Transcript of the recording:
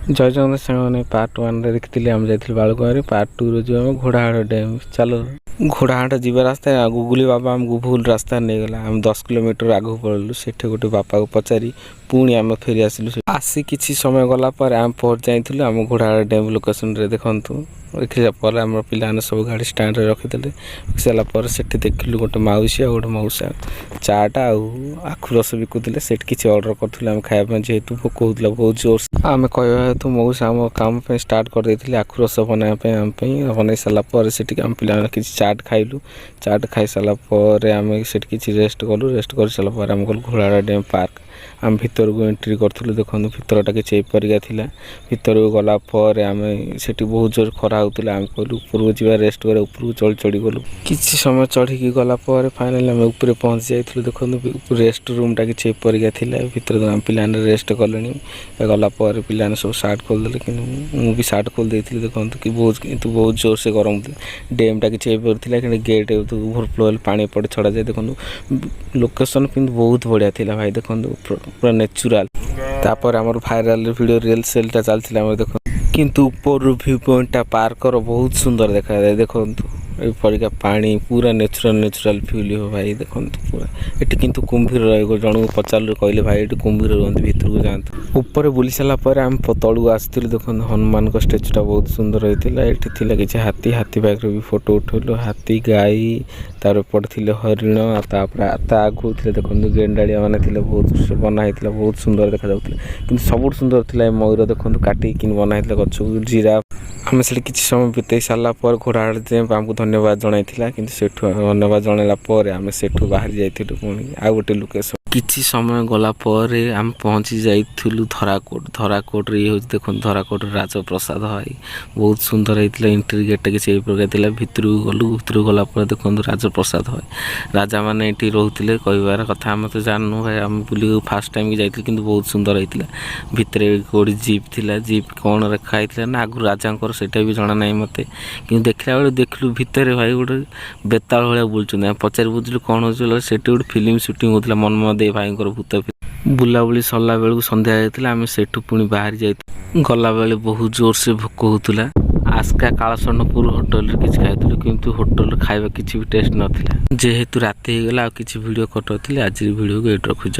जय जगन्नाथ सागर पार्ट 1 देखी आम जाइए बालुगाँ पार्ट 2 रो आम घोड़ाहाड़ डैम चलो घोड़ाहाट जीवा रास्ता गुगुली बाबा आमको भूल रास्ता नहीं गला आम 10 किलोमीटर आगू पड़लु से गोटे बापा को पचारि पुणी आम फेरी आसिलु आसी किसी समय गला पर आम पहुँच जाइलु आम घोड़ाहाट डैम लोकेशन रे देखु देखला आम पाने सब गाड़ी स्टाण्ड रखीदे रखी सारापर से देखिलु गोटे मौसी आ गोटे मौसा चाटा आखु रस बिकुले से किसी अर्डर करूँ आम खाया जेहेतु भोक होता बहुत जोर आम कह हेतु मौसा आम काम स्टार्ट करदे आखु रस बनवाई आम बन सारापर से आम पाने किसी चाट खाइलु चाट खाई सारापर आम से किसी रेस्ट कलु रेस्ट कर सारापर आम गलु घोड़ाहाड़ डैम पार्क आम भीतर को एंट्री करूँ देखो भीतरटा किसी परिका थिला भीतर को गलापर आम से बहुत जोर खरा होता आम कहलु ऊपर जा रेस्ट कर ऊपर चढ़ी चढ़ी गलु किसी समय चढ़ी गलापर फाइनाली आम ऊपर पहुँची जाइलु देखो रेस्ट रूमटा किसी परिका थिला भीतर आम पाने रेस्ट कले गलापर पाने सब सार्ट खोलदे कि मुझे सार्ट खोल देती देखो कि बहुत जोर से गरम डैमटा किसी कि गेट ओवरफ्लो पानी पड़े छड़ा जाए देखो लोकेशन कि बहुत बढ़िया थिला भाई देखो पूरा नेचुराल तापर आमर भाइराल वीडियो रियल सेलटा चलता देखो किंतु ऊपर व्यू पॉइंटा पार्कर बहुत सुंदर देखा जाए देखो परिका पानी पूरा नेचुराल फील हो भाई देखो पूरा ये किंतु कुंभीर रही जन को पचार कहले भाई ये कुंभीर रुहत भीतर को जातु ऊपर बुली सारापर आम तलू आसलु देखो हनुमान का स्टेचुटा बहुत सुंदर होता है ये किसी हाथी हाथी पाखे भी फोटो उठेलु हाथी गाई तार पड़े हरिण आगू थे देखो गेंडाड़िया मैंने बहुत बनाई बहुत सुंदर देखा कि सब सुंदर थी मयूर देखो काटिक बनाई गच जीरा आम से किसी समय बीते सारापर घोड़ाहाड़ डैम आमको धन्यवाद जनईला कि धन्यवाद जनला आम से बाहर जाइलु पुणी आ गोटे लोकेशन किसी समय गला आम पहुँची जाइलु धराकोट ये हूँ देखो धराकोट राजप्रसाद भाई बहुत सुंदर होता एंट्री गेटा किसी प्रकार भितर गलु भितर गलापर देखो राजप्रसाद भाई राजा मैंने ये रोते कहबार कथा आम तो जानू भाई आम बुल फास्ट टाइम की जाइलु कि बहुत सुंदर होता भितर गोटे जीप थिला जीप कौन रखाई ना आगु राजा सेटा भी जना ना मत कि देखला बेले देखलु भितर भाई गोटे बेताल भाया बुलूँ पचारि बुझलु कौन हो से गोटे फिल्म सुटिंग होता मनमोहन दे भाई भूत बुलाबुली सरला बेलू संध्या जाता आम सेठू पुणी बाहर जाइलु गला बेले बहुत जोर से भोक होता आस्का कालसर्णपुर होटल किसी खाइलु किंतु होटल खाଇବା किसी भी टेस्ट नाला जेहेतु राति हो गला किसी वीडियो कटौती आज वीडियो को ये रखुच।